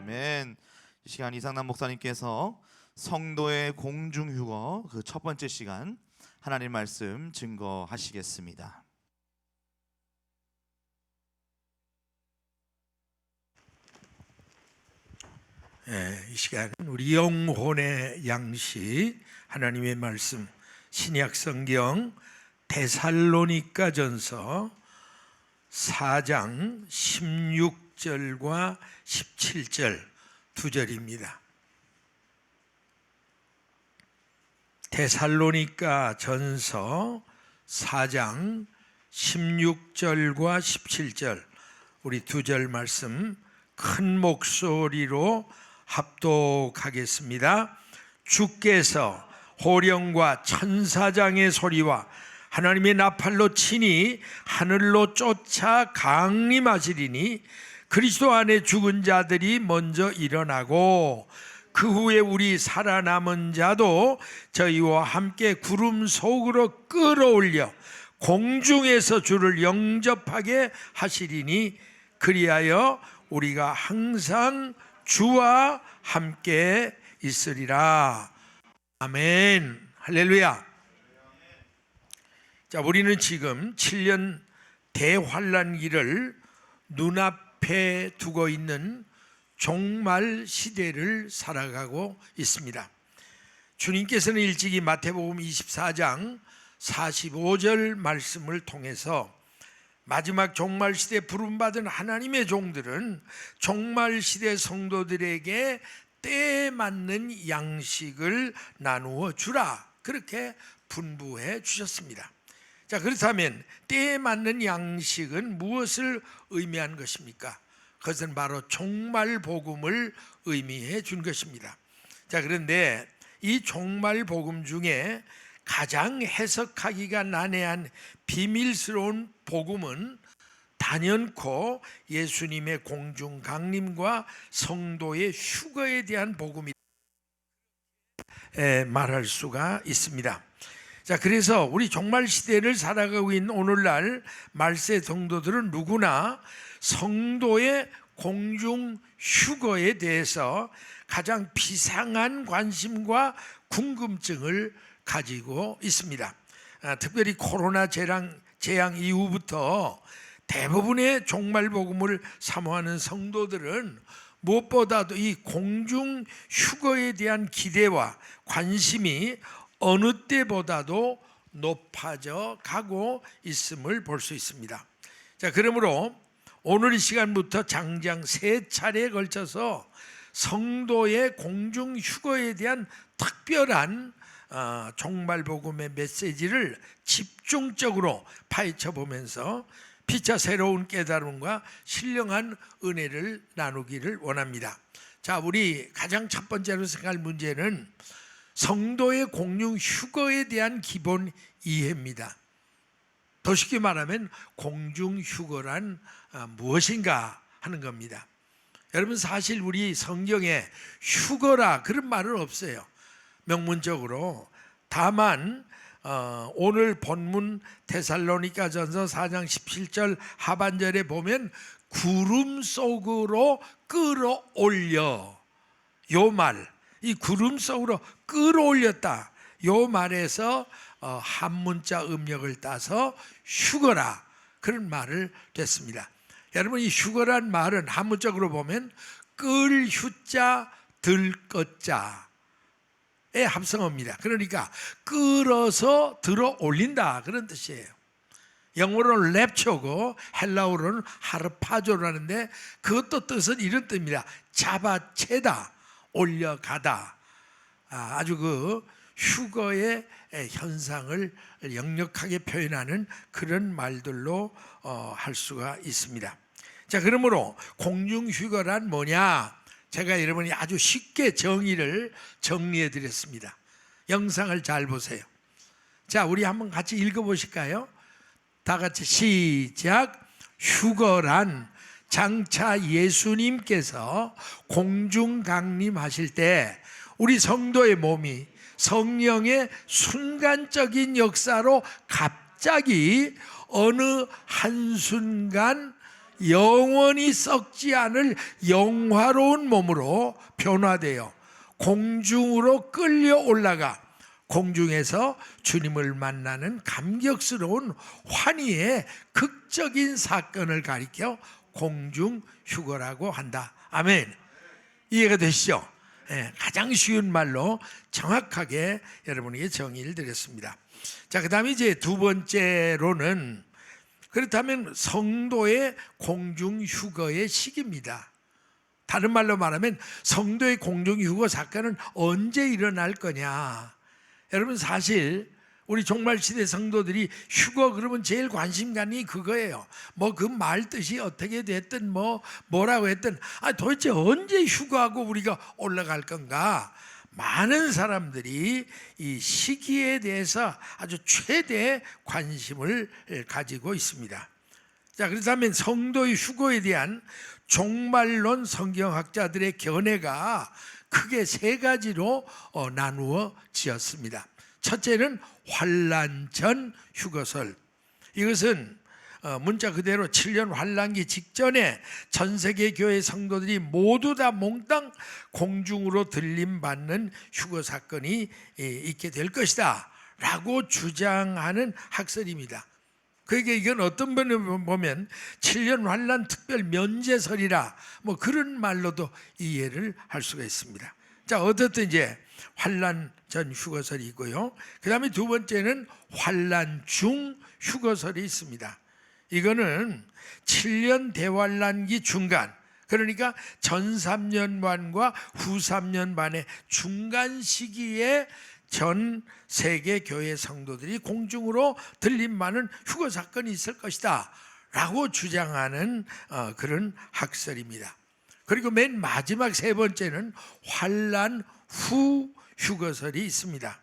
아멘. 이 시간 이상남 목사님께서 성도의 공중휴거 그 첫 번째 시간 하나님 말씀 증거하시겠습니다. 이 시간 우리 영혼의 양식 하나님의 말씀 신약 성경 데살로니가전서 4장 16절과 17절 두 절입니다. 데살로니가전서 4장 16절과 17절 우리 두 절 말씀 큰 목소리로 합독하겠습니다. 주께서 호령과 천사장의 소리와 하나님의 나팔로 치니 하늘로 쫓아 강림하시리니 그리스도 안에 죽은 자들이 먼저 일어나고 그 후에 우리 살아남은 자도 저희와 함께 구름 속으로 끌어올려 공중에서 주를 영접하게 하시리니 그리하여 우리가 항상 주와 함께 있으리라. 아멘. 할렐루야. 자, 우리는 지금 7년 대환란기를 눈앞에 두고 있는 종말 시대를 살아가고 있습니다. 주님께서는 일찍이 마태복음 24장 45절 말씀을 통해서 마지막 종말 시대에 부름받은 하나님의 종들은 종말 시대 성도들에게 때에 맞는 양식을 나누어 주라 그렇게 분부해 주셨습니다. 자, 그렇다면 때에 맞는 양식은 무엇을 의미한 것입니까? 그것은 바로 종말 복음을 의미해 준 것입니다. 자, 그런데 이 종말 복음 중에 가장 해석하기가 난해한 비밀스러운 복음은 단연코 예수님의 공중 강림과 성도의 휴거에 대한 복음이라 말할 수가 있습니다. 자, 그래서 우리 종말 시대를 살아가고 있는 오늘날 말세 성도들은 누구나 성도의 공중 휴거에 대해서 가장 비상한 관심과 궁금증을 가지고 있습니다. 특별히 코로나 재앙 이후부터 대부분의 종말 복음을 사모하는 성도들은 무엇보다도 이 공중 휴거에 대한 기대와 관심이 어느 때보다도 높아져 가고 있음을 볼 수 있습니다. 자, 그러므로 오늘 이 시간부터 장장 3차례에 걸쳐서 성도의 공중 휴거에 대한 특별한 종말 복음의 메시지를 집중적으로 파헤쳐 보면서 피차 새로운 깨달음과 신령한 은혜를 나누기를 원합니다. 자, 우리 가장 첫 번째로 생각할 문제는 성도의 공중 휴거에 대한 기본 이해입니다. 더 쉽게 말하면 공중 휴거란 무엇인가 하는 겁니다. 여러분, 사실 우리 성경에 휴거라 그런 말은 없어요. 명문적으로. 다만 오늘 본문 데살로니가전서 4장 17절 하반절에 보면 구름 속으로 끌어올려, 요 말, 이 구름 속으로 끌어올렸다, 요 말에서 한문자 음력을 따서 휴거라 그런 말을 됐습니다. 여러분, 이 휴거란 말은 한문적으로 보면 끌 휴자 들 것자 의 합성어입니다. 그러니까 끌어서 들어 올린다 그런 뜻이에요. 영어로는 랩초고 헬라어로는 하르파조라는데 그것도 뜻은 이런 뜻입니다. 잡아채다, 올려가다. 아주 그 휴거의 현상을 역력하게 표현하는 그런 말들로 할 수가 있습니다. 자, 그러므로 공중 휴거란 뭐냐? 제가 여러분이 아주 쉽게 정의를 정리해 드렸습니다. 영상을 잘 보세요. 자, 우리 한번 같이 읽어보실까요? 다 같이 시작. 휴거란 장차 예수님께서 공중 강림하실 때 우리 성도의 몸이 성령의 순간적인 역사로 갑자기 어느 한순간 영원히 썩지 않을 영화로운 몸으로 변화되어 공중으로 끌려 올라가 공중에서 주님을 만나는 감격스러운 환희의 극적인 사건을 가리켜 공중 휴거라고 한다. 아멘. 이해가 되시죠? 가장 쉬운 말로 정확하게 여러분에게 정의를 드렸습니다. 자, 그다음에 이제 두 번째로는 그렇다면 성도의 공중 휴거의 시기입니다. 다른 말로 말하면 성도의 공중 휴거 사건은 언제 일어날 거냐? 여러분, 사실 우리 종말시대 성도들이 휴거 그러면 제일 관심 갖는 게 그거예요. 뭐 그 말 뜻이 어떻게 됐든 뭐라고 했든 도대체 언제 휴거하고 우리가 올라갈 건가? 많은 사람들이 이 시기에 대해서 아주 최대 관심을 가지고 있습니다. 자, 그렇다면 성도의 휴거에 대한 종말론 성경학자들의 견해가 크게 세 가지로 나누어 지었습니다. 첫째는 환란 전 휴거설. 이것은 문자 그대로 7년 환란기 직전에 전 세계 교회 성도들이 모두 다 몽땅 공중으로 들림받는 휴거 사건이 있게 될 것이다 라고 주장하는 학설입니다. 그러니까 이건 어떤 분을 보면 7년 환란 특별 면제설이라 뭐 그런 말로도 이해를 할 수가 있습니다. 자, 어떻든 이제 환란 전 휴거설이 있고요. 그 다음에 두 번째는 환란 중 휴거설이 있습니다. 이거는 7년 대환란기 중간, 그러니까 전 3년반과 후 3년반의 중간 시기에 전 세계 교회 성도들이 공중으로 들림받는 휴거 사건이 있을 것이다 라고 주장하는 그런 학설입니다. 그리고 맨 마지막 세 번째는 환란 후 휴거설이 있습니다.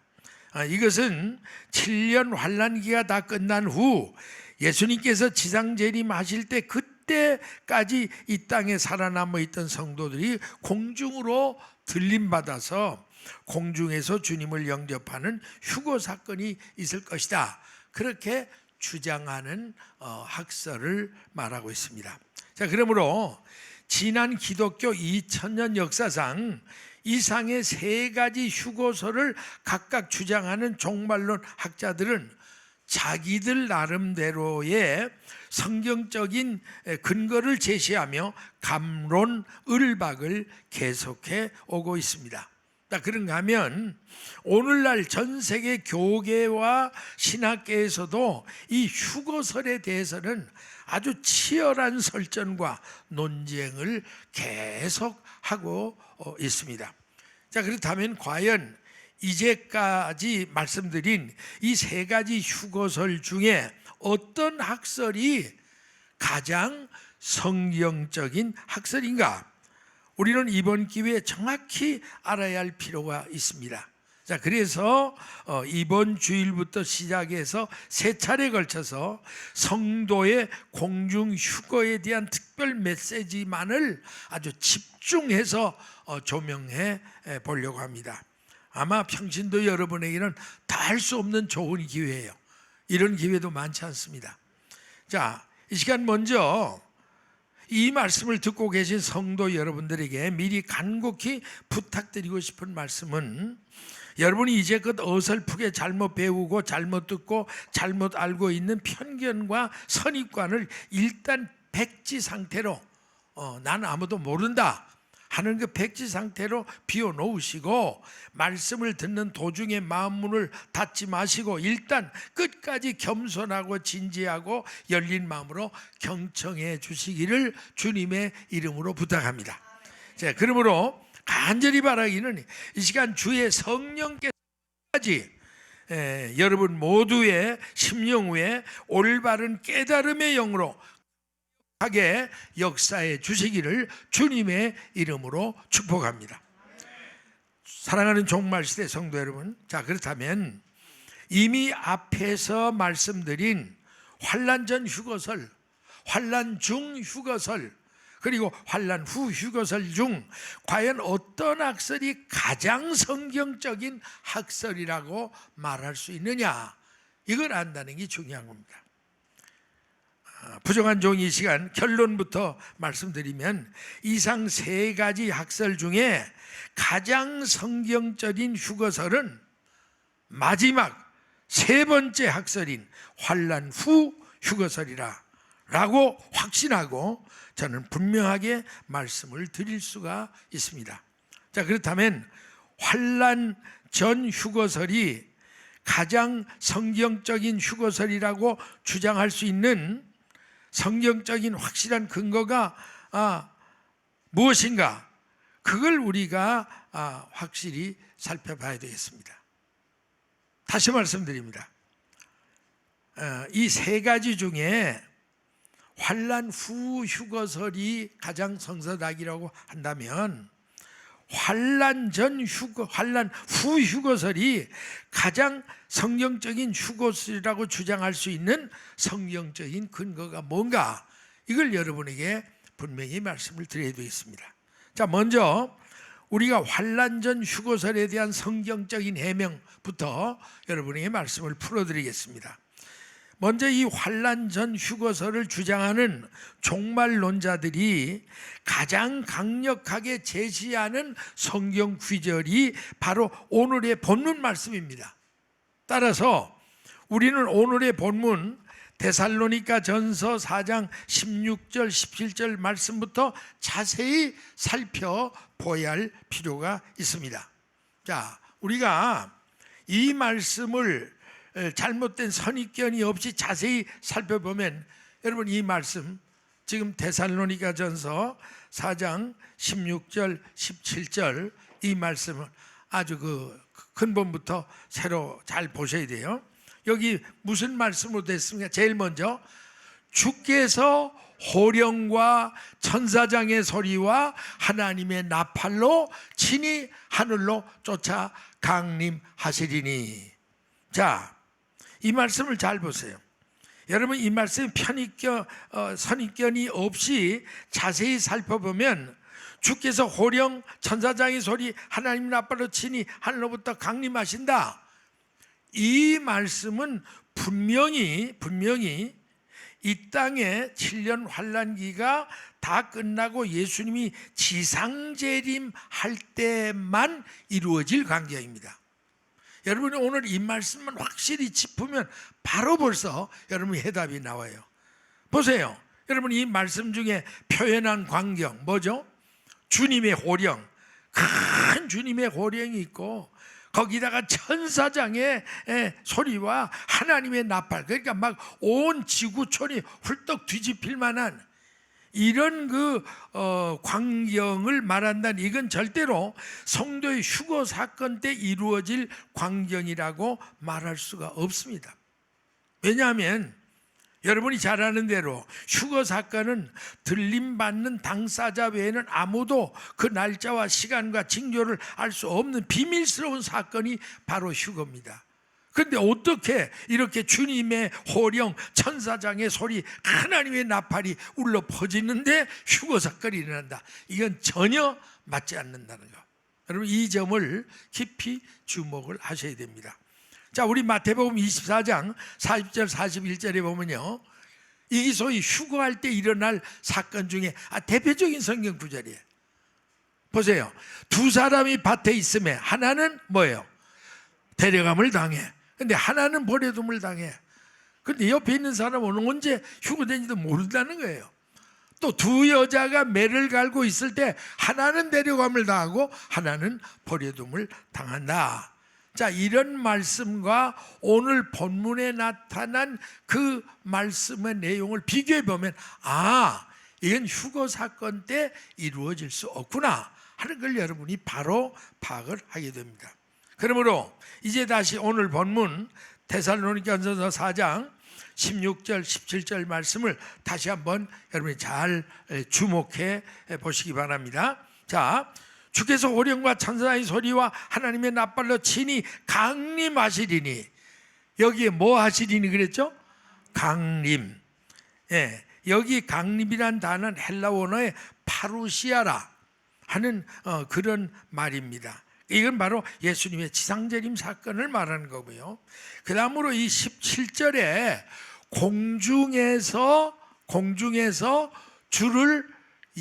이것은 7년 환란기가 다 끝난 후 예수님께서 지상 재림하실 때 그때까지 이 땅에 살아남아 있던 성도들이 공중으로 들림받아서 공중에서 주님을 영접하는 휴거 사건이 있을 것이다, 그렇게 주장하는 학설을 말하고 있습니다. 자, 그러므로 지난 기독교 2000년 역사상 이상의 세 가지 휴거설을 각각 주장하는 종말론 학자들은 자기들 나름대로의 성경적인 근거를 제시하며 감론 을박을 계속해 오고 있습니다. 그런가 하면 오늘날 전 세계 교계와 신학계에서도 이 휴거설에 대해서는 아주 치열한 설전과 논쟁을 계속하고 있습니다. 자, 그렇다면 과연 이제까지 말씀드린 이 세 가지 휴거설 중에 어떤 학설이 가장 성경적인 학설인가? 우리는 이번 기회에 정확히 알아야 할 필요가 있습니다. 자, 그래서 이번 주일부터 시작해서 세 차례에 걸쳐서 성도의 공중 휴거에 대한 특별 메시지만을 아주 집중해서 조명해 보려고 합니다. 아마 평신도 여러분에게는 다 할 수 없는 좋은 기회예요. 이런 기회도 많지 않습니다. 자, 이 시간 먼저 이 말씀을 듣고 계신 성도 여러분들에게 미리 간곡히 부탁드리고 싶은 말씀은, 여러분이 이제껏 어설프게 잘못 배우고 잘못 듣고 잘못 알고 있는 편견과 선입관을 일단 백지 상태로 나는 아무도 모른다 하는 그 백지 상태로 비워놓으시고, 말씀을 듣는 도중에 마음문을 닫지 마시고 일단 끝까지 겸손하고 진지하고 열린 마음으로 경청해 주시기를 주님의 이름으로 부탁합니다. 자, 그러므로 간절히 바라기는 이 시간 주의 성령께서까지 여러분 모두의 심령 위에 올바른 깨달음의 영으로 하게 역사해 주시기를 주님의 이름으로 축복합니다. 사랑하는 종말시대 성도 여러분, 자, 그렇다면 이미 앞에서 말씀드린 환란 전 휴거설, 환란 중 휴거설, 그리고 환란 후 휴거설 중 과연 어떤 학설이 가장 성경적인 학설이라고 말할 수 있느냐, 이걸 안다는 게 중요한 겁니다. 부정한 종이 시간 결론부터 말씀드리면 이상 세 가지 학설 중에 가장 성경적인 휴거설은 마지막 세 번째 학설인 환난 후 휴거설이라 라고 확신하고 저는 분명하게 말씀을 드릴 수가 있습니다. 자, 그렇다면 환난 전 휴거설이 가장 성경적인 휴거설이라고 주장할 수 있는 성경적인 확실한 근거가 무엇인가? 그걸 우리가 확실히 살펴봐야 되겠습니다. 다시 말씀드립니다. 이 세 가지 중에 환난 후 휴거설이 가장 성서닥이라고 한다면 환난 후 휴거설이 가장 성경적인 휴거설이라고 주장할 수 있는 성경적인 근거가 뭔가, 이걸 여러분에게 분명히 말씀을 드려야 되겠습니다. 자, 먼저 우리가 환난 전 휴거설에 대한 성경적인 해명부터 여러분에게 말씀을 풀어드리겠습니다. 먼저 이 환난 전 휴거설을 주장하는 종말론자들이 가장 강력하게 제시하는 성경 구절이 바로 오늘의 본문 말씀입니다. 따라서 우리는 오늘의 본문 데살로니가 전서 4장 16절 17절 말씀부터 자세히 살펴보아야 할 필요가 있습니다. 자, 우리가 이 말씀을 잘못된 선입견이 없이 자세히 살펴보면 여러분, 이 말씀 지금 데살로니가 전서 4장 16절 17절 이 말씀은 아주 그 근본부터 새로 잘 보셔야 돼요. 여기 무슨 말씀으로 됐습니까? 제일 먼저 주께서 호령과 천사장의 소리와 하나님의 나팔로 친히 하늘로 쫓아 강림하시리니. 자, 이 말씀을 잘 보세요. 여러분, 이 말씀 선입견이 없이 자세히 살펴보면 주께서 호령 천사장의 소리 하나님 나팔로 친히 하늘로부터 강림하신다. 이 말씀은 분명히 이 땅의 7년 환난기가 다 끝나고 예수님이 지상재림할 때만 이루어질 광경입니다. 여러분이 오늘 이 말씀만 확실히 짚으면 바로 벌써 여러분의 해답이 나와요. 보세요. 여러분, 이 말씀 중에 표현한 광경 뭐죠? 주님의 호령, 큰 주님의 호령이 있고 거기다가 천사장의 소리와 하나님의 나팔, 그러니까 막 온 지구촌이 훌떡 뒤집힐 만한 이런 광경을 말한다는, 이건 절대로 성도의 휴거 사건 때 이루어질 광경이라고 말할 수가 없습니다. 왜냐하면 여러분이 잘 아는 대로 휴거 사건은 들림받는 당사자 외에는 아무도 그 날짜와 시간과 징조를 알 수 없는 비밀스러운 사건이 바로 휴거입니다. 그런데 어떻게 이렇게 주님의 호령, 천사장의 소리, 하나님의 나팔이 울려 퍼지는데 휴거 사건이 일어난다? 이건 전혀 맞지 않는다는 거. 여러분, 이 점을 깊이 주목을 하셔야 됩니다. 자, 우리 마태복음 24장 40절 41절에 보면요, 이게 소위 휴거할 때 일어날 사건 중에 대표적인 성경 구절이에요. 보세요. 두 사람이 밭에 있음에 하나는 뭐예요? 데려감을 당해. 근데 하나는 버려둠을 당해. 근데 옆에 있는 사람은 언제 휴거된지도 모른다는 거예요. 또 두 여자가 매를 갈고 있을 때 하나는 데려감을 당하고 하나는 버려둠을 당한다. 자, 이런 말씀과 오늘 본문에 나타난 그 말씀의 내용을 비교해 보면 이건 휴거 사건 때 이루어질 수 없구나 하는 걸 여러분이 바로 파악을 하게 됩니다. 그러므로 이제 다시 오늘 본문 데살로니가전서 4장 16절 17절 말씀을 다시 한번 여러분이 잘 주목해 보시기 바랍니다. 자, 주께서 호령과 천사의 소리와 하나님의 나팔로 친히 강림하시리니. 여기에 뭐 하시리니 그랬죠? 강림. 여기 강림이란 단어는 헬라 원어의 파루시아라 하는 그런 말입니다. 이건 바로 예수님의 지상재림 사건을 말하는 거고요. 그 다음으로 이 17절에 공중에서 공중에서 주를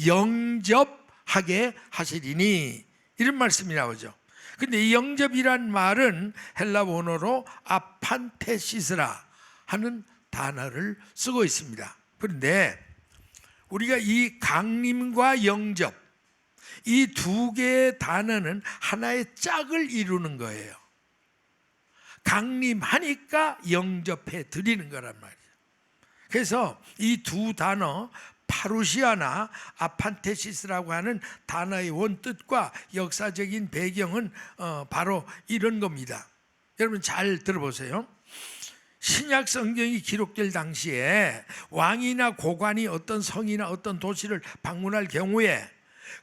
영접하게 하시리니, 이런 말씀이 나오죠. 근데 이 영접이란 말은 헬라 원어로 아판테시스라 하는 단어를 쓰고 있습니다. 그런데 우리가 이 강림과 영접, 이 두 개의 단어는 하나의 짝을 이루는 거예요. 강림하니까 영접해 드리는 거란 말이에요. 그래서 이 두 단어 파루시아나 아판테시스라고 하는 단어의 원뜻과 역사적인 배경은 바로 이런 겁니다. 여러분 잘 들어보세요. 신약 성경이 기록될 당시에 왕이나 고관이 어떤 성이나 어떤 도시를 방문할 경우에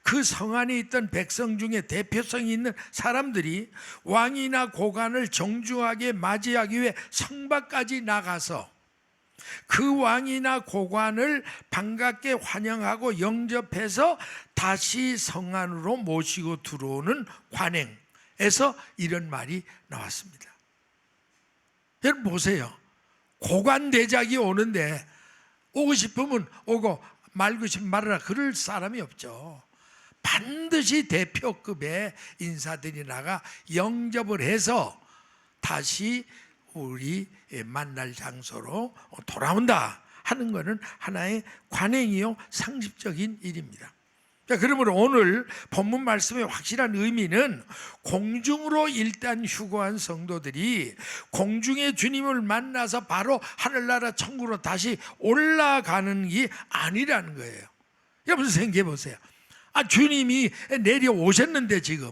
그 성 안에 있던 백성 중에 대표성이 있는 사람들이 왕이나 고관을 정중하게 맞이하기 위해 성 밖까지 나가서 그 왕이나 고관을 반갑게 환영하고 영접해서 다시 성 안으로 모시고 들어오는 관행에서 이런 말이 나왔습니다. 여러분 보세요. 고관 대작이 오는데 오고 싶으면 오고 말고 싶으면 말아라 그럴 사람이 없죠. 반드시 대표급의 인사들이 나가 영접을 해서 다시 우리 만날 장소로 돌아온다 하는 것은 하나의 관행이요 상식적인 일입니다. 자, 그러므로 오늘 본문 말씀의 확실한 의미는 공중으로 일단 휴거한 성도들이 공중의 주님을 만나서 바로 하늘나라 천국으로 다시 올라가는 게 아니라는 거예요. 여러분 생각해 보세요. 주님이 내려오셨는데 지금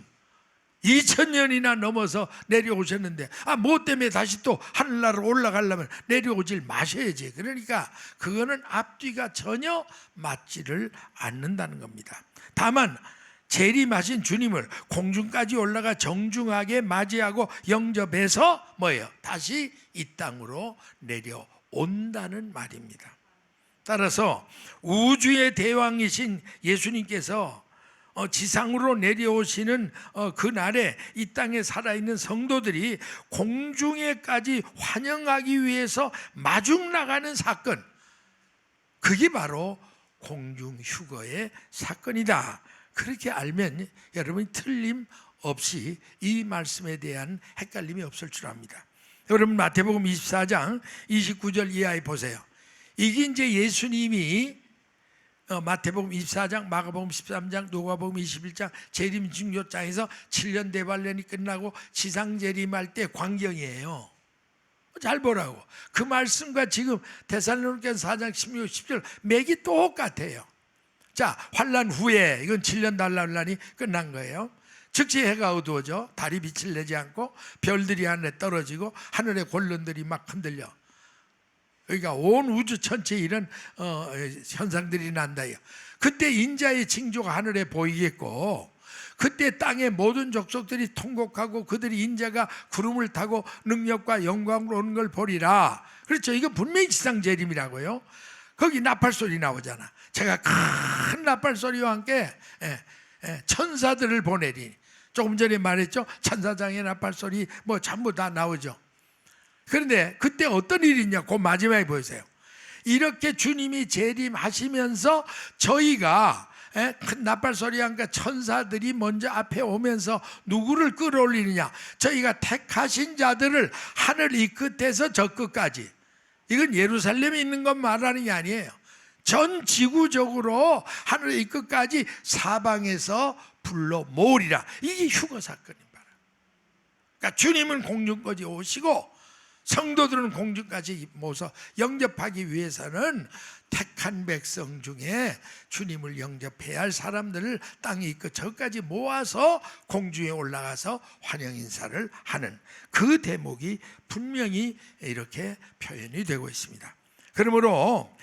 2000년이나 넘어서 내려오셨는데 뭐 때문에 다시 또 하늘나라로 올라가려면 내려오질 마셔야지. 그러니까 그거는 앞뒤가 전혀 맞지를 않는다는 겁니다. 다만 재림하신 주님을 공중까지 올라가 정중하게 맞이하고 영접해서 뭐예요? 다시 이 땅으로 내려온다는 말입니다. 따라서 우주의 대왕이신 예수님께서 지상으로 내려오시는 그날에 이 땅에 살아있는 성도들이 공중에까지 환영하기 위해서 마중 나가는 사건, 그게 바로 공중휴거의 사건이다. 그렇게 알면 여러분이 틀림없이 이 말씀에 대한 헷갈림이 없을 줄 압니다. 여러분 마태복음 24장 29절 이하에 보세요. 이게 이제 예수님이 마태복음 24장, 마가복음 13장, 누가복음 21장 재림 징조장에서 7년 대관련이 끝나고 지상 재림할 때 광경이에요. 잘 보라고. 그 말씀과 지금 데살로니가서 4장 16, 17 맥이 똑같아요. 자, 환란 후에 이건 7년 단란이 끝난 거예요. 즉시 해가 어두워져 달이 빛을 내지 않고 별들이 하늘에 떨어지고 하늘의 권론들이 막 흔들려. 그러니까 온 우주 전체에 이런 현상들이 난다요. 그때 인자의 징조가 하늘에 보이겠고 그때 땅의 모든 족속들이 통곡하고 그들이 인자가 구름을 타고 능력과 영광으로 오는 걸 보리라. 그렇죠. 이거 분명히 지상재림이라고요. 거기 나팔소리 나오잖아. 제가 큰 나팔소리와 함께 천사들을 보내리니. 조금 전에 말했죠. 천사장의 나팔소리 뭐 전부 다 나오죠. 그런데 그때 어떤 일이 있냐? 그 마지막에 보세요. 이렇게 주님이 재림하시면서 저희가 큰 나팔소리와 함께 천사들이 먼저 앞에 오면서 누구를 끌어올리느냐? 저희가 택하신 자들을 하늘 이 끝에서 저 끝까지. 이건 예루살렘에 있는 것 말하는 게 아니에요. 전 지구적으로 하늘 이 끝까지 사방에서 불러 모으리라. 이게 휴거 사건입니다. 그러니까 주님은 공중까지 오시고 성도들은 공중까지 모서 영접하기 위해서는 택한 백성 중에 주님을 영접해야 할 사람들을 땅에 있고 저까지 모아서 공중에 올라가서 환영 인사를 하는 그 대목이 분명히 이렇게 표현이 되고 있습니다. 그러므로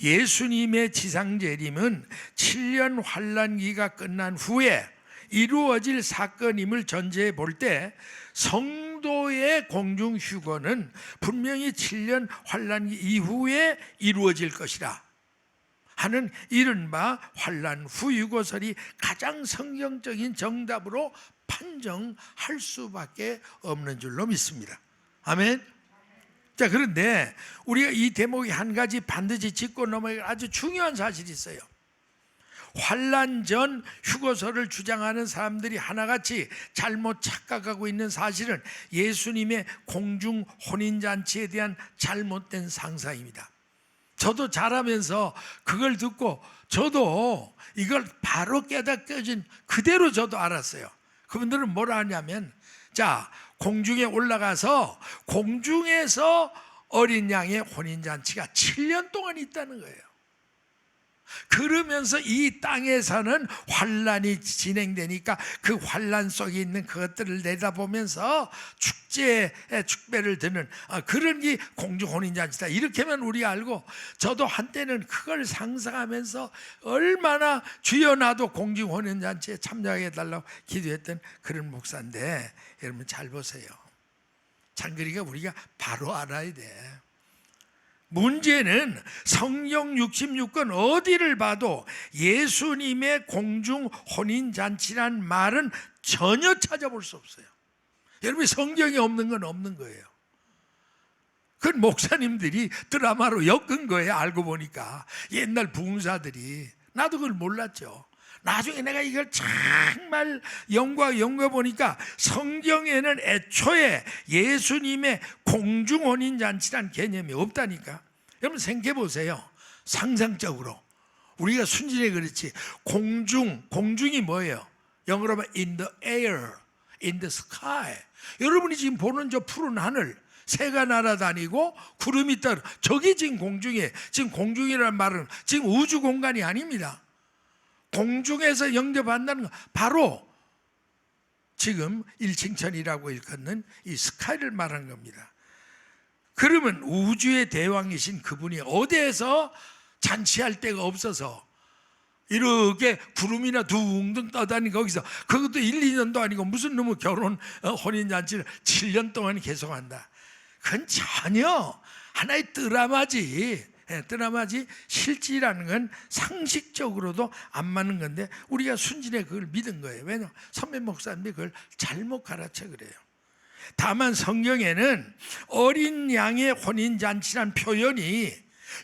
예수님의 지상재림은 7년 환란기가 끝난 후에 이루어질 사건임을 전제해 볼 때 성도의 공중휴거는 분명히 7년 환란기 이후에 이루어질 것이라 하는 이른바 환란 후 유고설이 가장 성경적인 정답으로 판정할 수밖에 없는 줄로 믿습니다. 아멘. 자, 그런데 우리가 이 대목에 한 가지 반드시 짚고 넘어갈 아주 중요한 사실이 있어요. 환난 전 휴거설을 주장하는 사람들이 하나같이 잘못 착각하고 있는 사실은 예수님의 공중 혼인잔치에 대한 잘못된 상상입니다. 저도 자라면서 그걸 듣고 저도 이걸 바로 깨닫겨진 그대로 저도 알았어요. 그분들은 뭐라 하냐면, 자, 공중에 올라가서 공중에서 어린 양의 혼인잔치가 7년 동안 있다는 거예요. 그러면서 이 땅에서는 환란이 진행되니까 그 환란 속에 있는 그것들을 내다보면서 축제에 축배를 드는 그런 게 공중혼인잔치다. 이렇게만 우리가 알고, 저도 한때는 그걸 상상하면서 얼마나 주여 나도 공중혼인잔치에 참여하게 해달라고 기도했던 그런 목사인데, 여러분 잘 보세요. 장거리가 우리가 바로 알아야 돼. 문제는 성경 66권 어디를 봐도 예수님의 공중 혼인잔치란 말은 전혀 찾아볼 수 없어요. 여러분, 성경에 없는 건 없는 거예요. 그건 목사님들이 드라마로 엮은 거예요. 알고 보니까 옛날 부흥사들이. 나도 그걸 몰랐죠. 나중에 내가 이걸 정말 연구해 보니까 성경에는 애초에 예수님의 공중혼인잔치란 개념이 없다니까. 여러분 생각해 보세요. 상상적으로 우리가 순진해 그렇지, 공중이 뭐예요? 영어로 하면 in the air, in the sky. 여러분이 지금 보는 저 푸른 하늘, 새가 날아다니고 구름이 따라, 저게 지금 공중이에요. 지금 공중이라는 말은 지금 우주 공간이 아닙니다. 공중에서 영접한다는 건 바로 지금 일칭천이라고 일컫는 이 스카이를 말하는 겁니다. 그러면 우주의 대왕이신 그분이 어디에서 잔치할 데가 없어서 이렇게 구름이나 둥둥 떠다니고 거기서, 그것도 1, 2년도 아니고 무슨 놈의 결혼 혼인잔치를 7년 동안 계속한다. 그건 전혀 하나의 드라마지. 드라마지 실질이라는 건 상식적으로도 안 맞는 건데 우리가 순진해 그걸 믿은 거예요. 왜냐하면 선배 목사님들이 그걸 잘못 가르쳐 그래요. 다만 성경에는 어린 양의 혼인잔치란 표현이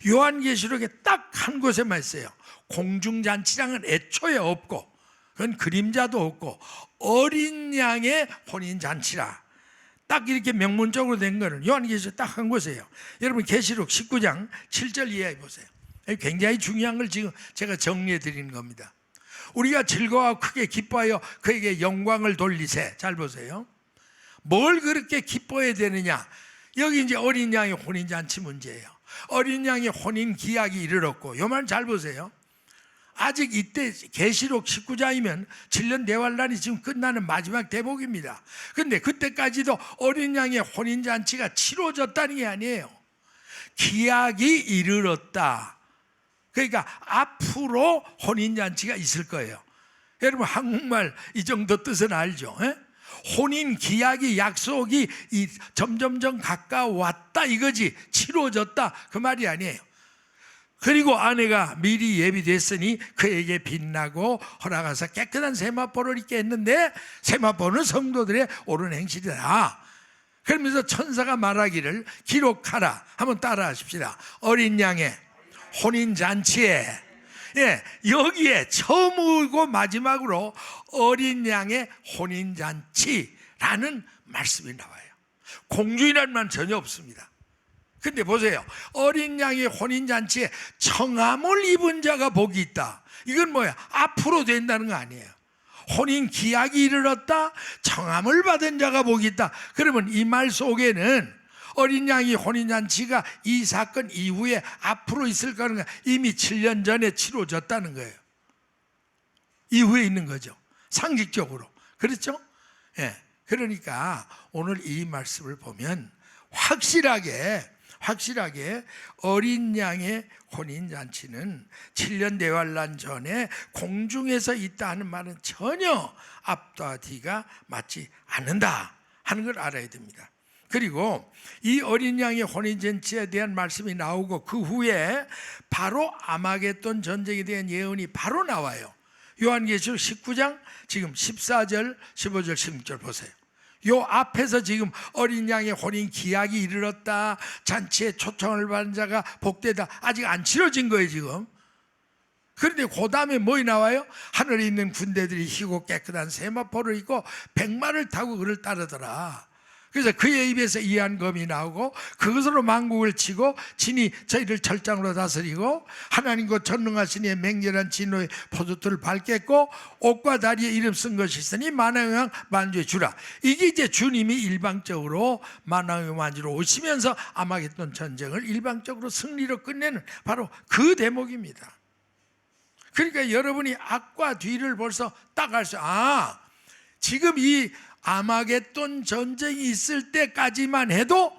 요한계시록에 딱 한 곳에만 있어요. 공중잔치랑은 애초에 없고, 그건 그림자도 없고, 어린 양의 혼인잔치라 딱 이렇게 명문적으로 된 거는 요한계시록 딱 한 곳이에요. 여러분 계시록 19장 7절 이해해 보세요. 굉장히 중요한 걸 지금 제가 정리해 드리는 겁니다. 우리가 즐거워 크게 기뻐하여 그에게 영광을 돌리세. 잘 보세요. 뭘 그렇게 기뻐해야 되느냐? 여기 이제 어린 양의 혼인잔치 문제예요. 어린 양의 혼인 기약이 이르렀고, 요 말 잘 보세요. 아직 이때 계시록 19장이면 7년 대환란이 지금 끝나는 마지막 대목입니다. 그런데 그때까지도 어린 양의 혼인잔치가 치러졌다는 게 아니에요. 기약이 이르렀다. 그러니까 앞으로 혼인잔치가 있을 거예요. 여러분 한국말 이 정도 뜻은 알죠? 혼인 기약이, 약속이 점점점 가까웠다 이거지, 치러졌다 그 말이 아니에요. 그리고 아내가 미리 예비됐으니 그에게 빛나고 허락하사 깨끗한 세마포를 입게 했는데 세마포는 성도들의 옳은 행실이다. 그러면서 천사가 말하기를 기록하라. 한번 따라 하십시다. 어린 양의 혼인잔치에, 여기에 처음이고 마지막으로 어린 양의 혼인잔치라는 말씀이 나와요. 공주이라는 말 전혀 없습니다. 근데 보세요. 어린 양의 혼인잔치에 청함을 입은 자가 복이 있다. 이건 뭐야? 앞으로 된다는 거 아니에요. 혼인 기약이 이르렀다. 청함을 받은 자가 복이 있다. 그러면 이 말 속에는 어린 양이 혼인잔치가 이 사건 이후에 앞으로 있을 거는 이미 7년 전에 치러졌다는 거예요. 이후에 있는 거죠. 상식적으로. 그렇죠? 예. 그러니까 오늘 이 말씀을 보면 확실하게 어린 양의 혼인잔치는 7년 대환란 전에 공중에서 있다 하는 말은 전혀 앞과 뒤가 맞지 않는다 하는 걸 알아야 됩니다. 그리고 이 어린 양의 혼인잔치에 대한 말씀이 나오고 그 후에 바로 아마겟돈 전쟁에 대한 예언이 바로 나와요. 요한계시록 19장 지금 14절, 15절, 16절 보세요. 요 앞에서 지금 어린 양의 혼인 기약이 이르렀다, 잔치에 초청을 받은 자가 복되다, 아직 안 치러진 거예요 지금. 그런데 그 다음에 뭐이 나와요? 하늘에 있는 군대들이 희고 깨끗한 세마포를 입고 백마를 타고 그를 따르더라. 그래서 그의 입에서 이한검이 나오고 그것으로 만국을 치고 진이 저희를 철장으로 다스리고 하나님 곧 전능하신 이의 맹렬한 진노의 포도틀을 밟겠고 옷과 다리에 이름 쓴 것이 있으니 만왕의 만주의 주라. 이게 이제 주님이 일방적으로 만왕의 만주로 오시면서 아마겟돈 전쟁을 일방적으로 승리로 끝내는 바로 그 대목입니다. 그러니까 여러분이 앞과 뒤를 벌써 딱 알 수, 지금 이 아마겟돈 전쟁이 있을 때까지만 해도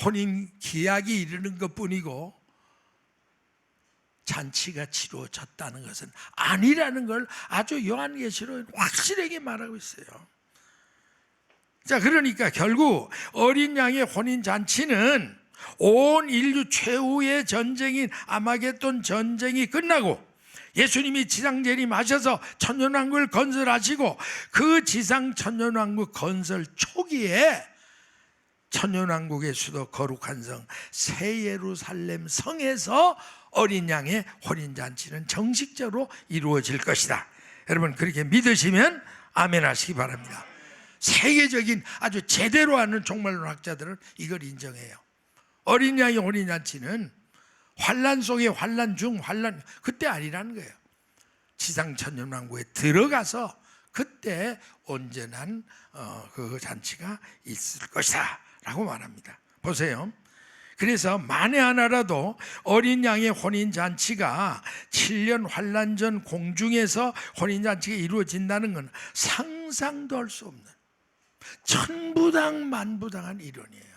혼인 기약이 이르는 것뿐이고 잔치가 치루어졌다는 것은 아니라는 걸 아주 요한계시로 확실하게 말하고 있어요. 자, 그러니까 결국 어린 양의 혼인 잔치는 온 인류 최후의 전쟁인 아마겟돈 전쟁이 끝나고 예수님이 지상 재림하셔서 천년왕국을 건설하시고 그 지상 천년왕국 건설 초기에 천년왕국의 수도 거룩한 성 새 예루살렘 성에서 어린 양의 혼인잔치는 정식적으로 이루어질 것이다. 여러분 그렇게 믿으시면 아멘 하시기 바랍니다. 세계적인 아주 제대로 하는 종말론학자들은 이걸 인정해요. 어린 양의 혼인잔치는 환란 속에 환란 중 환란, 그때 아니라는 거예요. 지상 천년왕국에 들어가서 그때 온전한 그 잔치가 있을 것이다 라고 말합니다. 보세요. 그래서 만에 하나라도 어린 양의 혼인잔치가 7년 환란 전 공중에서 혼인잔치가 이루어진다는 건 상상도 할 수 없는 천부당 만부당한 이론이에요.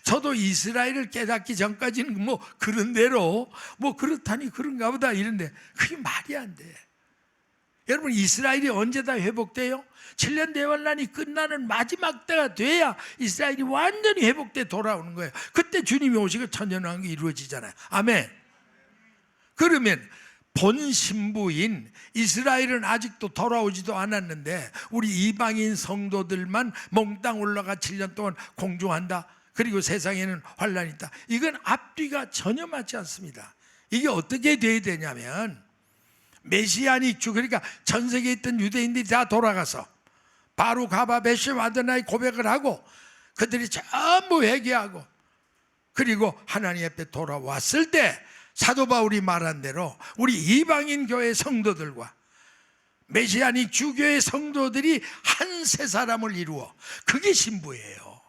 저도 이스라엘을 깨닫기 전까지는 뭐 그런 대로 뭐 그렇다니 그런가 보다 이런데 그게 말이 안 돼. 여러분 이스라엘이 언제 다 회복돼요? 7년 대환란이 끝나는 마지막 때가 돼야 이스라엘이 완전히 회복돼 돌아오는 거예요. 그때 주님이 오시고 천년왕국이 이루어지잖아요. 아멘. 그러면 본 신부인 이스라엘은 아직도 돌아오지도 않았는데 우리 이방인 성도들만 몽땅 올라가 7년 동안 공중한다. 그리고 세상에는 환란이 있다. 이건 앞뒤가 전혀 맞지 않습니다. 이게 어떻게 돼야 되냐면 메시아닉 주, 그러니까 전 세계에 있던 유대인들이 다 돌아가서 바로 가바 베셈 아드나의 고백을 하고 그들이 전부 회개하고 그리고 하나님 앞에 돌아왔을 때 사도 바울이 말한 대로 우리 이방인 교회 성도들과 메시아닉 주교의 성도들이 한 세 사람을 이루어 그게 신부예요.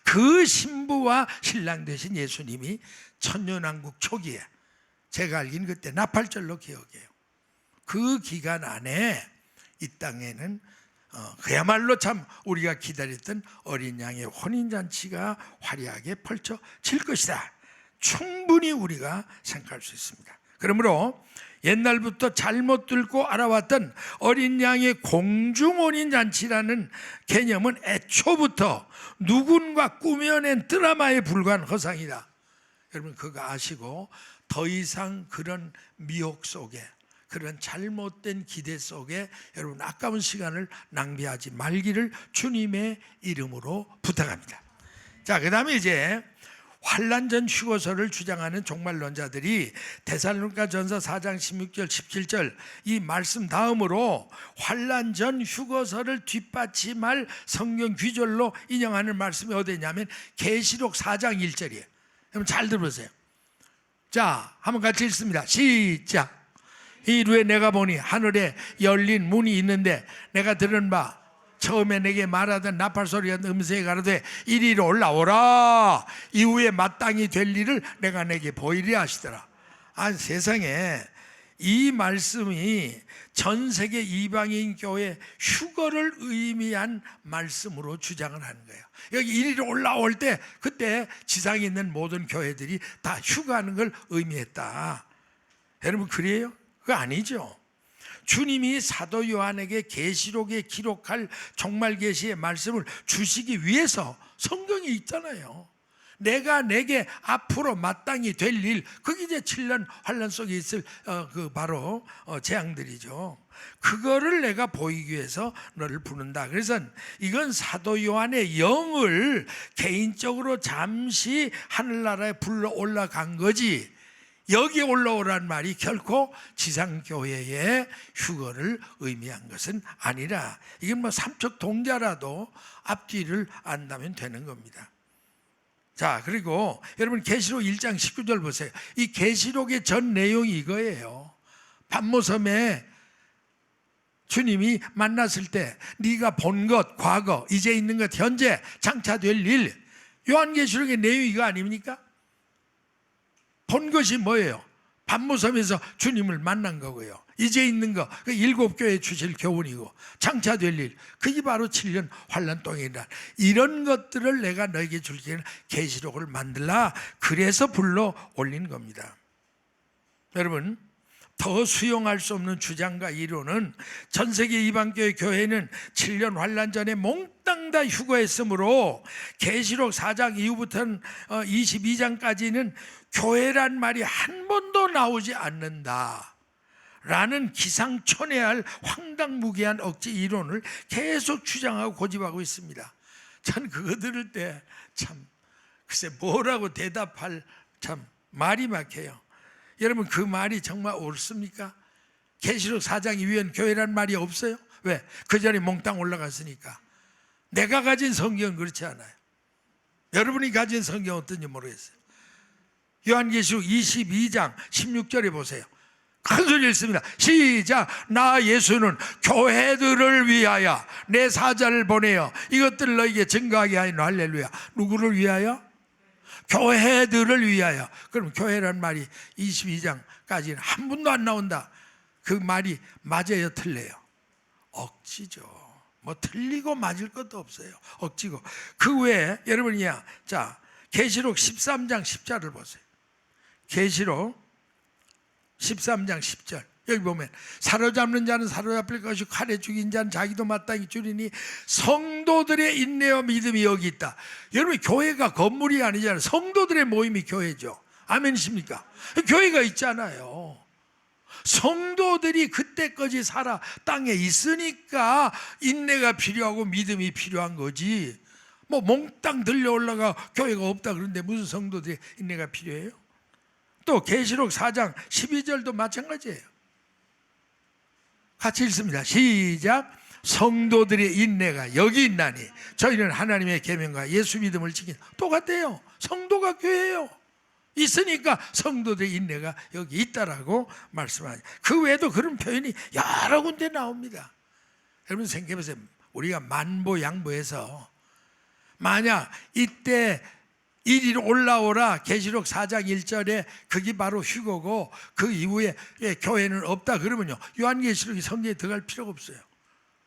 그 신부와 신랑 되신 예수님이 천년왕국 초기에 제가 알기는 그때 나팔절로 기억해요. 그 기간 안에 이 땅에는 그야말로 참 우리가 기다렸던 어린 양의 혼인잔치가 화려하게 펼쳐질 것이다. 충분히 우리가 생각할 수 있습니다. 그러므로 옛날부터 잘못 들고 알아왔던 어린 양의 공중혼인잔치라는 개념은 애초부터 누군가 꾸며낸 드라마에 불과한 허상이다. 여러분 그거 아시고 더 이상 그런 미혹 속에 그런 잘못된 기대 속에 여러분 아까운 시간을 낭비하지 말기를 주님의 이름으로 부탁합니다. 자, 그 다음에 이제 환란 전 휴거설을 주장하는 종말론자들이 데살로니가 전서 4장 16절 17절 이 말씀 다음으로 환란 전 휴거설을 뒷받침할 성경 귀절로 인용하는 말씀이 어디냐면 계시록 4장 1절이에요. 여러분 잘 들어보세요. 자, 한번 같이 읽습니다. 시작. 이루에 내가 보니 하늘에 열린 문이 있는데 내가 들은 바 처음에 내게 말하던 나팔소리가 음성이 가로되 이리로 올라오라. 이후에 마땅히 될 일을 내가 내게 보이리 하시더라. 세상에 이 말씀이 전 세계 이방인 교회 휴거를 의미한 말씀으로 주장을 하는 거예요. 여기 이리로 올라올 때 그때 지상에 있는 모든 교회들이 다 휴거하는 걸 의미했다. 여러분 그래요? 그거 아니죠. 주님이 사도 요한에게 계시록에 기록할 종말 계시의 말씀을 주시기 위해서 성경이 있잖아요. 내가 내게 앞으로 마땅히 될 일, 그게 이제 7년 환란 속에 있을 그 바로 재앙들이죠. 그거를 내가 보이기 위해서 너를 부른다. 그래서 이건 사도 요한의 영을 개인적으로 잠시 하늘나라에 불러 올라간 거지, 여기 올라오란 말이 결코 지상교회의 휴거를 의미한 것은 아니라, 이건 뭐 삼척 동자라도 앞뒤를 안다면 되는 겁니다. 자, 그리고 여러분 계시록 1장 19절 보세요. 이 계시록의 전 내용이 이거예요. 반모섬에 주님이 만났을 때 네가 본 것, 과거, 이제 있는 것, 현재, 장차 될 일, 요한계시록의 내용이 이거 아닙니까? 본 것이 뭐예요? 반모섬에서 주님을 만난 거고요. 이제 있는 거, 그 7교회에 주실 교훈이고, 장차 될 일, 그게 바로 7년 환란 동이다. 이런 것들을 내가 너에게 줄 때는 계시록을 만들라, 그래서 불러 올린 겁니다. 여러분, 더 수용할 수 없는 주장과 이론은 전 세계 이방교회 교회는 7년 환란 전에 몽땅 다 휴거했으므로 계시록 4장 이후부터는 22장까지는 교회란 말이 한 번도 나오지 않는다 라는 기상천외할 황당무계한 억지 이론을 계속 주장하고 고집하고 있습니다. 전 그거 들을 때 참 글쎄 뭐라고 대답할 참 말이 막혀요. 여러분, 그 말이 정말 옳습니까? 계시록 4장 이후엔 교회란 말이 없어요. 왜? 그 전에 몽땅 올라갔으니까. 내가 가진 성경은 그렇지 않아요. 여러분이 가진 성경은 어떤지 모르겠어요. 요한계시록 22장 16절에 보세요. 큰 소리 읽습니다. 시작. 나 예수는 교회들을 위하여 내 사자를 보내어 이것들을 너에게 증거하게 하였노. 할렐루야. 누구를 위하여? 교회들을 위하여. 그럼 교회란 말이 22장까지는 한 분도 안 나온다. 그 말이 맞아요, 틀려요? 억지죠. 뭐 틀리고 맞을 것도 없어요. 억지고. 그 외에 여러분이야, 자, 계시록 13장 10절을 보세요. 계시록 13장 10절. 여기 보면 사로잡는 자는 사로잡힐 것이고 칼에 죽인 자는 자기도 마땅히 주리니 성도들의 인내와 믿음이 여기 있다. 여러분, 교회가 건물이 아니잖아요. 성도들의 모임이 교회죠. 아멘이십니까? 교회가 있잖아요. 성도들이 그때까지 살아 땅에 있으니까 인내가 필요하고 믿음이 필요한 거지. 뭐 몽땅 들려 올라가 교회가 없다 그런데 무슨 성도들의 인내가 필요해요? 또 계시록 4장 12절도 마찬가지예요. 같이 읽습니다. 시작. 성도들의 인내가 여기 있나니 저희는 하나님의 계명과 예수 믿음을 지킨. 똑같아요. 성도가 교회예요. 있으니까 성도들의 인내가 여기 있다라고 말씀하죠. 그 외에도 그런 표현이 여러 군데 나옵니다. 여러분 생각해보세요. 우리가 만보양보해서 만약 이때 이리로 올라오라 계시록 4장 1절에 그게 바로 휴거고 그 이후에 교회는 없다 그러면요, 요한계시록이 성경에 들어갈 필요가 없어요.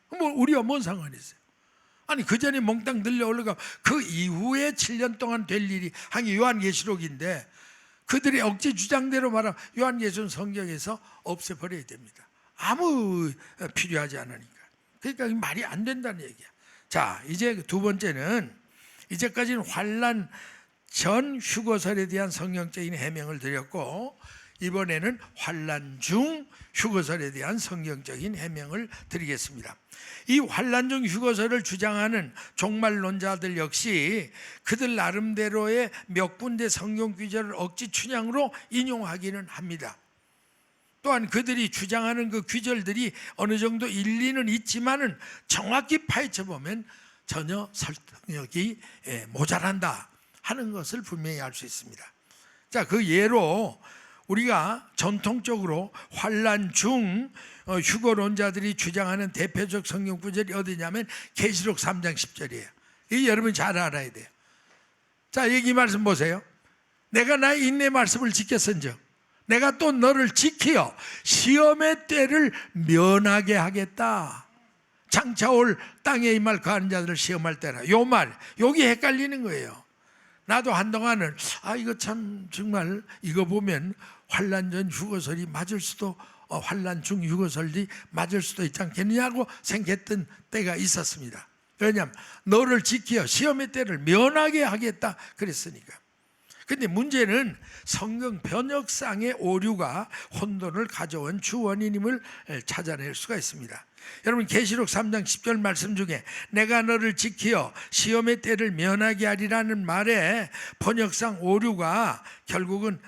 뭐 우리와 뭔 상관이 있어요? 아니 그 전에 몽땅 들려 올라가 그 이후에 7년 동안 될 일이 한 게 요한계시록인데 그들의 억지 주장대로 말하면 요한계시록은 성경에서 없애버려야 됩니다. 아무 필요하지 않으니까. 그러니까 말이 안 된다는 얘기야. 자, 이제 두 번째는 이제까지는 환난 전 휴거설에 대한 성경적인 해명을 드렸고 이번에는 환난 중 휴거설에 대한 성경적인 해명을 드리겠습니다. 이 환난 중 휴거설을 주장하는 종말론자들 역시 그들 나름대로의 몇 군데 성경 구절을 억지 춘향으로 인용하기는 합니다. 또한 그들이 주장하는 그 구절들이 어느 정도 일리는 있지만은 정확히 파헤쳐 보면 전혀 설득력이 모자란다 하는 것을 분명히 알 수 있습니다. 자, 그 예로 우리가 전통적으로 환난 중 휴거론자들이 주장하는 대표적 성경 구절이 어디냐면 계시록 3장 10절이에요. 이 여러분 잘 알아야 돼요. 자, 여기 말씀 보세요. 내가 나의 인내 말씀을 지켰은즉 내가 또 너를 지키어 시험의 때를 면하게 하겠다. 장차 올 땅에 임할 거하는 자들을 시험할 때라. 요 말, 여기 헷갈리는 거예요. 나도 한동안은 이거 참 정말 이거 보면 환난 전 휴거설이 맞을 수도 환난 중 휴거설이 맞을 수도 있지 않겠느냐고 생각했던 때가 있었습니다. 왜냐하면 너를 지키어 시험의 때를 면하게 하겠다 그랬으니까. 근데 문제는 성경 번역상의 오류가 혼돈을 가져온 주 원인임을 찾아낼 수가 있습니다. 여러분 계시록 3장 10절 말씀 중에 내가 너를 지키어 시험의 때를 면하게 하리라는 말에 번역상 오류가 결국은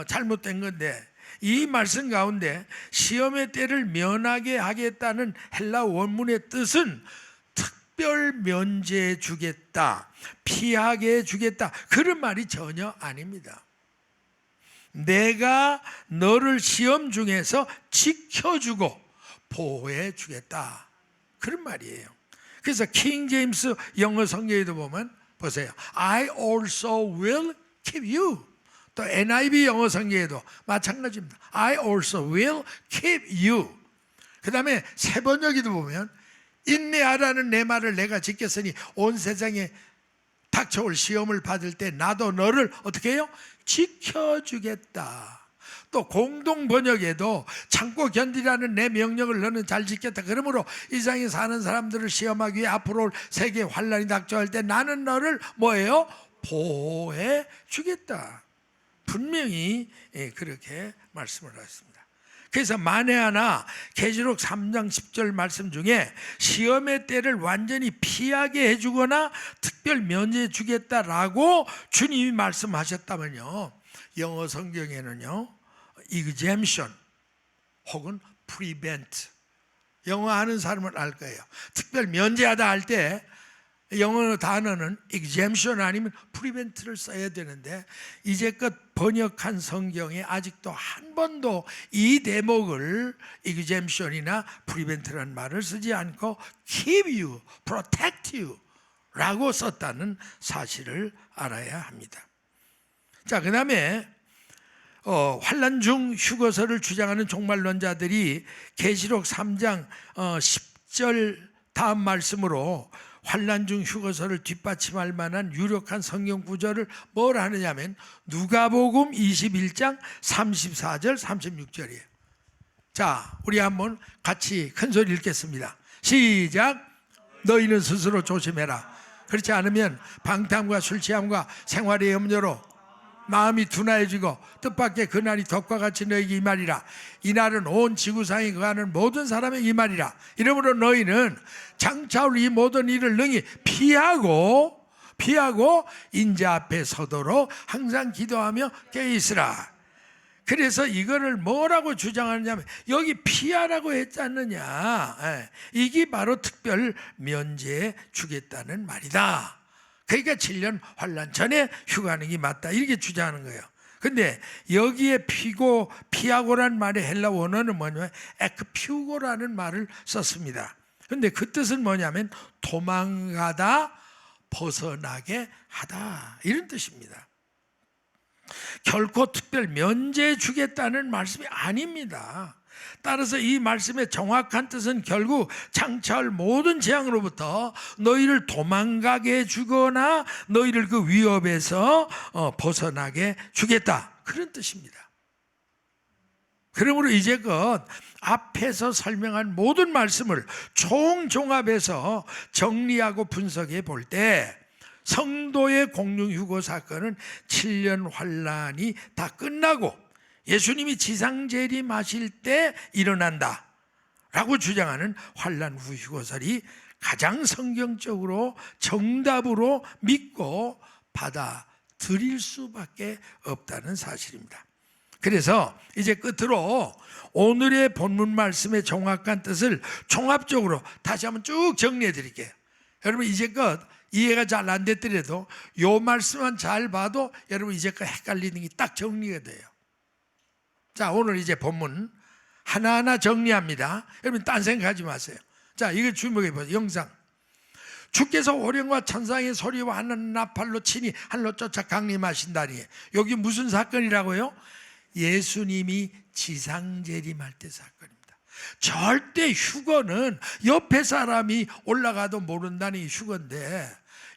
잘못된 건데, 이 말씀 가운데 시험의 때를 면하게 하겠다는 헬라 원문의 뜻은 특별 면제해 주겠다, 피하게 해 주겠다, 그런 말이 전혀 아닙니다. 내가 너를 시험 중에서 지켜주고 보호해 주겠다, 그런 말이에요. 그래서 킹 제임스 영어 성경에도 보면 보세요, I also will keep you. 또 NIV 영어 성경에도 마찬가지입니다. I also will keep you. 그 다음에 새 번역에도 보면 인내하라는 내 말을 내가 지켰으니 온 세상에 닥쳐올 시험을 받을 때 나도 너를 어떻게 해요? 지켜주겠다. 또 공동 번역에도 참고 견디라는 내 명령을 너는 잘 지켰다. 그러므로 이 세상에 사는 사람들을 시험하기 위해 앞으로 올 세계 환란이 닥쳐올 때 나는 너를 뭐예요? 보호해 주겠다. 분명히 그렇게 말씀을 하셨습니다. 그래서 만에 하나 계시록 3장 10절 말씀 중에 시험의 때를 완전히 피하게 해주거나 특별 면제해 주겠다라고 주님이 말씀하셨다면요, 영어 성경에는요 exemption 혹은 prevent, 영어 아는 사람은 알 거예요. 특별 면제하다 할 때 영어 단어는 exemption 아니면 prevent를 써야 되는데, 이제껏 번역한 성경에 아직도 한 번도 이 대목을 exemption이나 prevent라는 말을 쓰지 않고 keep you, protect you 라고 썼다는 사실을 알아야 합니다. 자, 그 다음에 환난 중 휴거설을 주장하는 종말론자들이 계시록 3장 10절 다음 말씀으로 환난 중 휴거설을 뒷받침할 만한 유력한 성경 구절을 뭘 하느냐면 누가복음 21장 34절 36절이에요. 자, 우리 한번 같이 큰 소리 읽겠습니다. 시작. 너희는 스스로 조심해라. 그렇지 않으면 방탕과 술 취함과 생활의 염려로 마음이 둔하여지고 뜻밖의 그날이 덕과 같이 너에게 임하리라. 이날은 온 지구상에 거하는 모든 사람의 임하리라. 이러므로 너희는 장차 올 이 모든 일을 능히 피하고 인자 앞에 서도록 항상 기도하며 깨어있으라. 그래서 이거를 뭐라고 주장하느냐면 여기 피하라고 했지 않느냐, 이게 바로 특별 면제해 주겠다는 말이다. 그러니까 7년 환란 전에 휴가하는 게 맞다, 이렇게 주장하는 거예요. 근데 여기에 피하고라는 말의 헬라 원어는 뭐냐면 에크피우고라는 말을 썼습니다. 근데 그 뜻은 뭐냐면 도망가다, 벗어나게 하다, 이런 뜻입니다. 결코 특별 면제해 주겠다는 말씀이 아닙니다. 따라서 이 말씀의 정확한 뜻은 결국 장차올 모든 재앙으로부터 너희를 도망가게 해주거나 너희를 그 위협에서 벗어나게 주겠다, 그런 뜻입니다. 그러므로 이제껏 앞에서 설명한 모든 말씀을 총종합해서 정리하고 분석해 볼 때 성도의 공중휴거 사건은 7년 환란이 다 끝나고 예수님이 지상재림하실 때 일어난다 라고 주장하는 환란 후 휴거설이 가장 성경적으로 정답으로 믿고 받아들일 수밖에 없다는 사실입니다. 그래서 이제 끝으로 오늘의 본문 말씀의 정확한 뜻을 종합적으로 다시 한번 쭉 정리해 드릴게요. 여러분 이제껏 이해가 잘 안 됐더라도 이 말씀만 잘 봐도 여러분 이제껏 헷갈리는 게 딱 정리가 돼요. 자, 오늘 이제 본문 하나하나 정리합니다. 여러분 딴 생각하지 마세요. 자, 이거 주목해 보세요. 영상. 주께서 호령과 천상의 소리와 하늘 나팔로 친히 하늘로 쫓아 강림하신다니. 여기 무슨 사건이라고요? 예수님이 지상재림할 때 사건입니다. 절대 휴거는 옆에 사람이 올라가도 모른다는 휴거인데,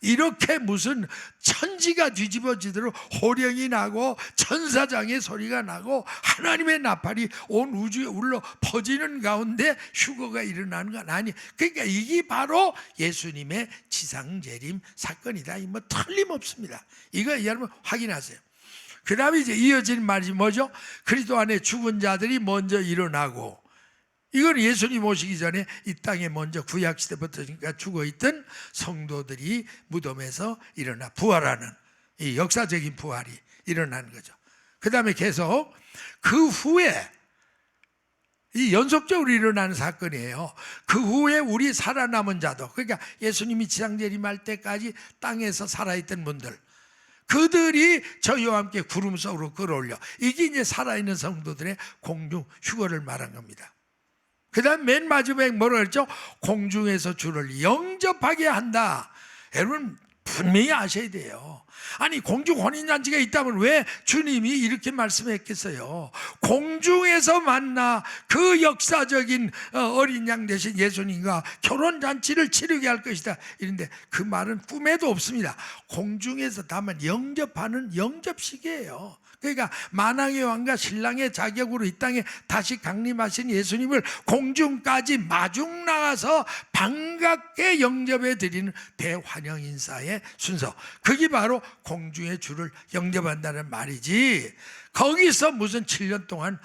이렇게 무슨 천지가 뒤집어지도록 호령이 나고 천사장의 소리가 나고 하나님의 나팔이 온 우주에 울려 퍼지는 가운데 휴거가 일어나는 건 아니. 그러니까 이게 바로 예수님의 지상재림 사건이다. 이 뭐 틀림없습니다. 이거 여러분 확인하세요. 그 다음에 이제 이어진 말이 뭐죠? 그리스도 안에 죽은 자들이 먼저 일어나고, 이건 예수님 오시기 전에 이 땅에 먼저 구약시대부터 죽어있던 성도들이 무덤에서 일어나 부활하는 이 역사적인 부활이 일어나는 거죠. 그 다음에 계속 그 후에 이 연속적으로 일어나는 사건이에요. 그 후에 우리 살아남은 자도, 그러니까 예수님이 지상재림할 때까지 땅에서 살아있던 분들, 그들이 저희와 함께 구름 속으로 끌어올려. 이게 이제 살아있는 성도들의 공중 휴거를 말한 겁니다. 그 다음 맨 마지막에 뭐라 그랬죠? 공중에서 주를 영접하게 한다. 여러분 분명히 아셔야 돼요. 아니 공중 혼인잔치가 있다면 왜 주님이 이렇게 말씀했겠어요? 공중에서 만나 그 역사적인 어린 양 대신 예수님과 결혼잔치를 치르게 할 것이다. 이런데 그 말은 꿈에도 없습니다. 공중에서 다만 영접하는 영접식이에요. 그러니까 만왕의 왕과 신랑의 자격으로 이 땅에 다시 강림하신 예수님을 공중까지 마중 나가서 반갑게 영접해 드리는 대환영 인사의 순서, 그게 바로 공중의 주를 영접한다는 말이지, 거기서 무슨 7년 동안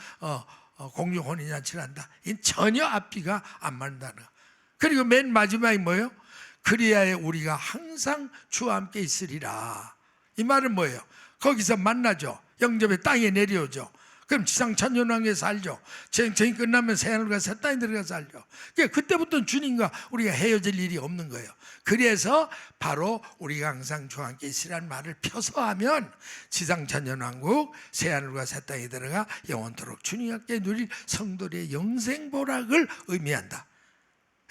공중 혼인잔치를 한다, 이 전혀 앞뒤가 안 맞는다는 거. 그리고 맨 마지막이 뭐예요? 그리하여 우리가 항상 주와 함께 있으리라. 이 말은 뭐예요? 거기서 만나죠. 영접의 땅에 내려오죠. 그럼 지상 천년왕국에 살죠. 전쟁이 끝나면 새하늘과 새 땅에 들어가 살죠. 그러니까 그때부터는 주님과 우리가 헤어질 일이 없는 거예요. 그래서 바로 우리가 항상 주와 함께 있으라는 말을 펴서 하면 지상 천년왕국 새하늘과 새 땅에 들어가 영원토록 주님과 함께 누릴 성도들의 영생보락을 의미한다.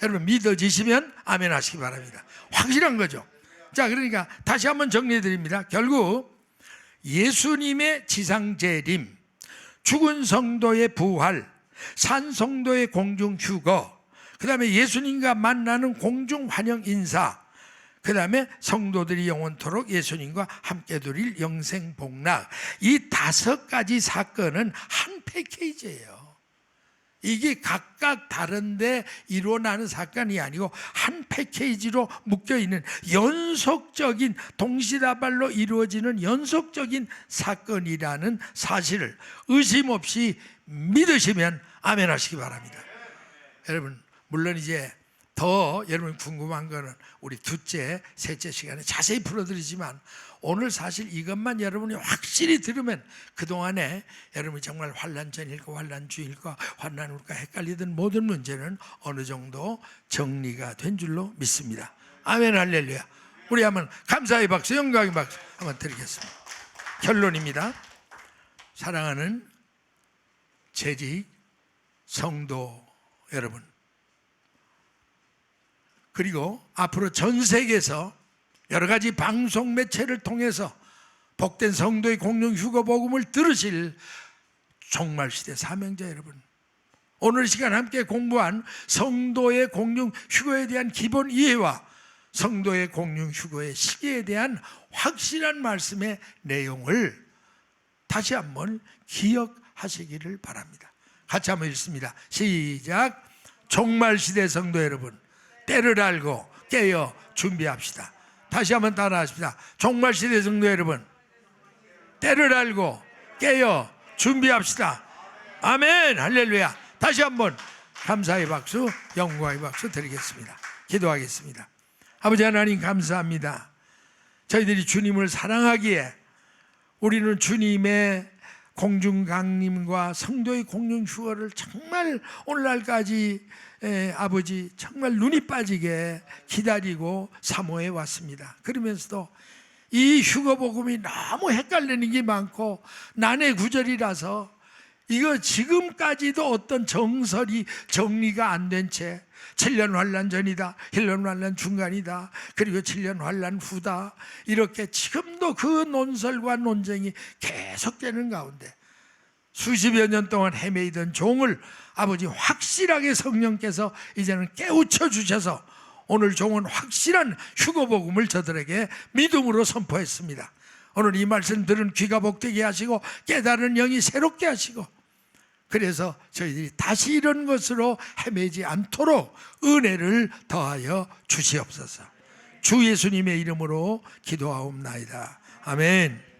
여러분 믿어지시면 아멘 하시기 바랍니다. 확실한 거죠. 자, 그러니까 다시 한번 정리해 드립니다. 결국 예수님의 지상재림, 죽은 성도의 부활, 산 성도의 공중 휴거, 그 다음에 예수님과 만나는 공중 환영 인사, 그 다음에 성도들이 영원토록 예수님과 함께 누릴 영생 복락, 이 5가지 사건은 한 패키지예요. 이게 각각 다른데 일어나는 사건이 아니고 한 패키지로 묶여있는 연속적인, 동시다발로 이루어지는 연속적인 사건이라는 사실을 의심 없이 믿으시면 아멘 하시기 바랍니다. 여러분 물론 이제 더 여러분 궁금한 거는 우리 둘째, 셋째 시간에 자세히 풀어드리지만, 오늘 사실 이것만 여러분이 확실히 들으면 그동안에 여러분이 정말 환난 전일까 환난 주일까 환난 후일까 헷갈리던 모든 문제는 어느 정도 정리가 된 줄로 믿습니다. 아멘 할렐루야. 우리 한번 감사의 박수, 영광의 박수 한번 드리겠습니다. 결론입니다. 사랑하는 재직 성도 여러분, 그리고 앞으로 전 세계에서 여러 가지 방송 매체를 통해서 복된 성도의 공중 휴거 복음을 들으실 종말시대 사명자 여러분, 오늘 시간 함께 공부한 성도의 공중 휴거에 대한 기본 이해와 성도의 공중 휴거의 시기에 대한 확실한 말씀의 내용을 다시 한번 기억하시기를 바랍니다. 같이 한번 읽습니다. 시작. 종말시대 성도 여러분, 때를 알고 깨어 준비합시다. 다시 한번 따라하십시다. 종말시대 성도 여러분, 때를 알고 깨어 준비합시다. 아멘 할렐루야. 다시 한번 감사의 박수, 영광의 박수 드리겠습니다. 기도하겠습니다. 아버지 하나님 감사합니다. 저희들이 주님을 사랑하기에 우리는 주님의 공중강림과 성도의 공중휴거를 정말 오늘날까지 아버지 정말 눈이 빠지게 기다리고 사모해 왔습니다. 그러면서도 이 휴거복음이 너무 헷갈리는 게 많고 난해 구절이라서 이거 지금까지도 어떤 정설이 정리가 안 된 채 7년 환란 전이다, 1년 환란 중간이다, 그리고 7년 환란 후다, 이렇게 지금도 그 논설과 논쟁이 계속되는 가운데 수십여 년 동안 헤매이던 종을 아버지 확실하게 성령께서 이제는 깨우쳐 주셔서 오늘 종은 확실한 휴거복음을 저들에게 믿음으로 선포했습니다. 오늘 이 말씀 들은 귀가 복되게 하시고 깨달은 영이 새롭게 하시고, 그래서 저희들이 다시 이런 것으로 헤매지 않도록 은혜를 더하여 주시옵소서. 주 예수님의 이름으로 기도하옵나이다. 아멘.